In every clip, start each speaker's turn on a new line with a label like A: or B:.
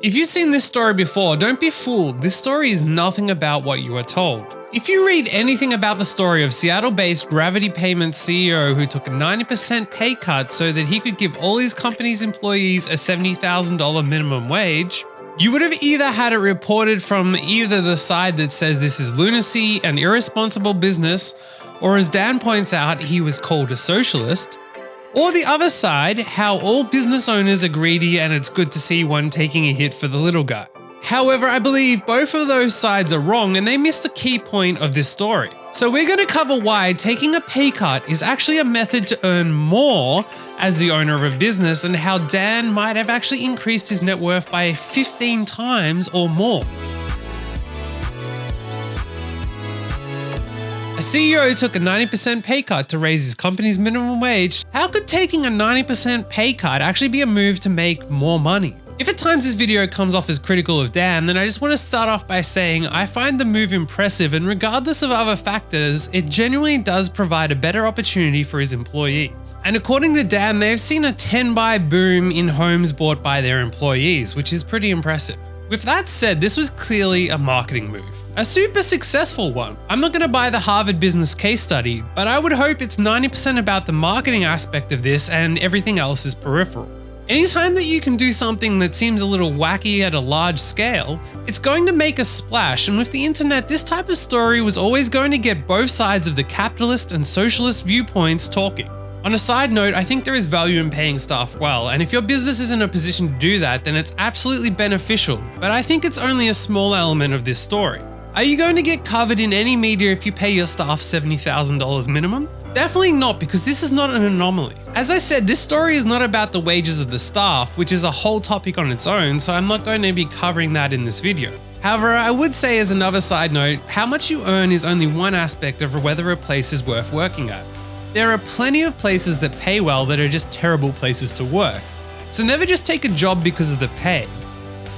A: If you've seen this story before, don't be fooled. This story is nothing about what you are told. If you read anything about the story of Seattle-based Gravity Payments CEO who took a 90% pay cut so that he could give all his company's employees a $70,000 minimum wage, you would have either had it reported from either the side that says this is lunacy and irresponsible business, or as Dan points out, he was called a socialist, or the other side, how all business owners are greedy and it's good to see one taking a hit for the little guy. However, I believe both of those sides are wrong and they miss the key point of this story. So we're going to cover why taking a pay cut is actually a method to earn more as the owner of a business, and how Dan might have actually increased his net worth by 15 times or more. A CEO took a 90% pay cut to raise his company's minimum wage. How could taking a 90% pay cut actually be a move to make more money? If at times this video comes off as critical of Dan, then I just want to start off by saying I find the move impressive, and regardless of other factors, it genuinely does provide a better opportunity for his employees. And according to Dan, they've seen a 10-buy boom in homes bought by their employees, which is pretty impressive. With that said, this was clearly a marketing move. A super successful one. I'm not going to buy the Harvard business case study, but I would hope it's 90% about the marketing aspect of this and everything else is peripheral. Anytime that you can do something that seems a little wacky at a large scale, it's going to make a splash, and with the internet, this type of story was always going to get both sides of the capitalist and socialist viewpoints talking. On a side note, I think there is value in paying staff well, and if your business is in a position to do that, then it's absolutely beneficial, but I think it's only a small element of this story. Are you going to get covered in any media if you pay your staff $70,000 minimum? Definitely not, because this is not an anomaly. As I said, this story is not about the wages of the staff, which is a whole topic on its own, so I'm not going to be covering that in this video. However, I would say as another side note, how much you earn is only one aspect of whether a place is worth working at. There are plenty of places that pay well that are just terrible places to work. So never just take a job because of the pay.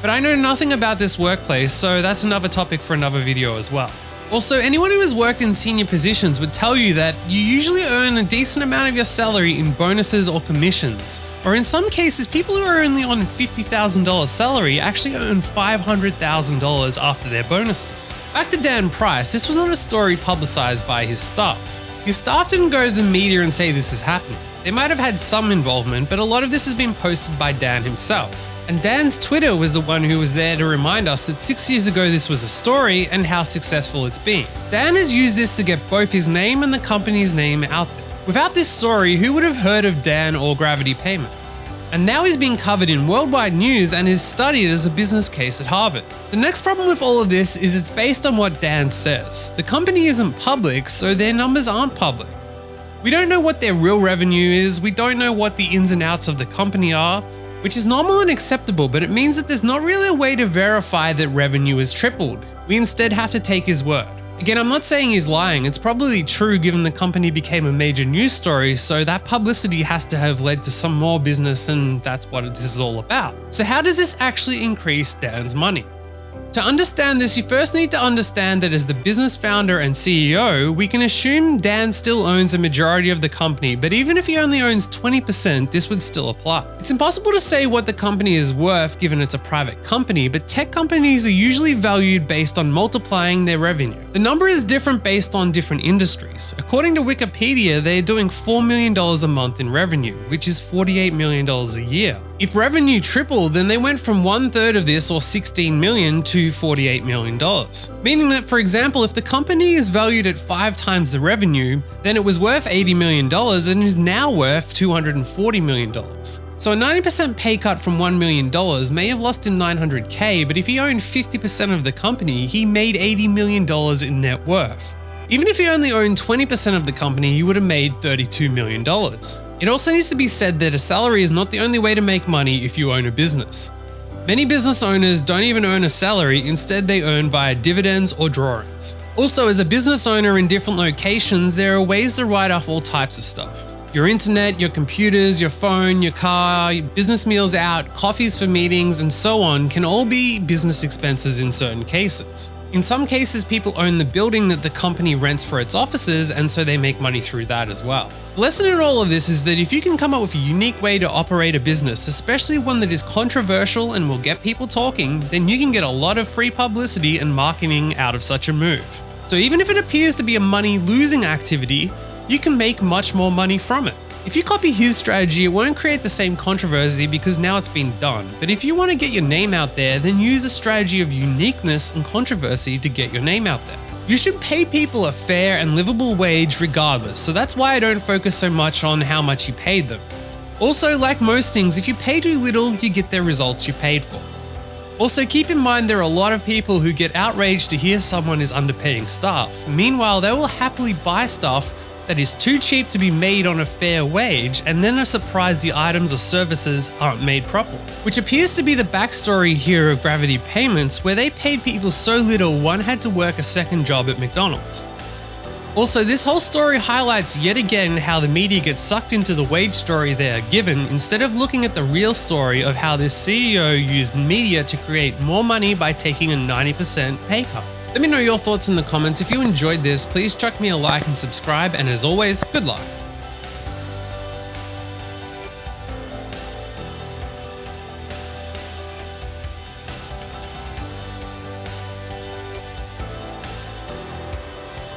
A: But I know nothing about this workplace, so that's another topic for another video as well. Also, anyone who has worked in senior positions would tell you that you usually earn a decent amount of your salary in bonuses or commissions. Or in some cases, people who are only on $50,000 salary actually earn $500,000 after their bonuses. Back to Dan Price, this was not a story publicized by his staff. His staff didn't go to the media and say this is happening. They might have had some involvement, but a lot of this has been posted by Dan himself. And Dan's Twitter was the one who was there to remind us that 6 years ago this was a story and how successful it's been. Dan has used this to get both his name and the company's name out there. Without this story, who would have heard of Dan or Gravity Payments? And now he's being covered in worldwide news and is studied as a business case at Harvard. The next problem with all of this is it's based on what Dan says. The company isn't public, so their numbers aren't public. We don't know what their real revenue is, we don't know what the ins and outs of the company are, which is normal and acceptable, but it means that there's not really a way to verify that revenue has tripled. We instead have to take his word. Again, I'm not saying he's lying, it's probably true given the company became a major news story, so that publicity has to have led to some more business, and that's what this is all about. So how does this actually increase Dan's money? To understand this, you first need to understand that as the business founder and CEO, we can assume Dan still owns a majority of the company, but even if he only owns 20%, this would still apply. It's impossible to say what the company is worth given it's a private company, but tech companies are usually valued based on multiplying their revenue. The number is different based on different industries. According to Wikipedia, they're doing $4 million a month in revenue, which is $48 million a year. If revenue tripled, then they went from 1/3 of this, or $16 million, to $48 million. Meaning that, for example, if the company is valued at 5 times the revenue, then it was worth $80 million and is now worth $240 million. So a 90% pay cut from $1 million may have lost him $900K, but if he owned 50% of the company, he made $80 million in net worth. Even if he only owned 20% of the company, he would have made $32 million. It also needs to be said that a salary is not the only way to make money if you own a business. Many business owners don't even earn a salary, instead they earn via dividends or drawings. Also, as a business owner in different locations, there are ways to write off all types of stuff. Your internet, your computers, your phone, your car, your business meals out, coffees for meetings, and so on can all be business expenses in certain cases. In some cases, people own the building that the company rents for its offices, and so they make money through that as well. The lesson in all of this is that if you can come up with a unique way to operate a business, especially one that is controversial and will get people talking, then you can get a lot of free publicity and marketing out of such a move. So even if it appears to be a money-losing activity, you can make much more money from it. If you copy his strategy, it won't create the same controversy because now it's been done. But if you want to get your name out there, then use a strategy of uniqueness and controversy to get your name out there. You should pay people a fair and livable wage regardless, so that's why I don't focus so much on how much you paid them. Also, like most things, if you pay too little, you get the results you paid for. Also, keep in mind there are a lot of people who get outraged to hear someone is underpaying staff. Meanwhile, they will happily buy stuff that is too cheap to be made on a fair wage, and then are surprised the items or services aren't made properly. Which appears to be the backstory here of Gravity Payments, where they paid people so little one had to work a second job at McDonald's. Also, this whole story highlights yet again how the media gets sucked into the wage story they are given instead of looking at the real story of how this CEO used media to create more money by taking a 90% pay cut. Let me know your thoughts in the comments. If you enjoyed this, please chuck me a like and subscribe, and as always, good luck.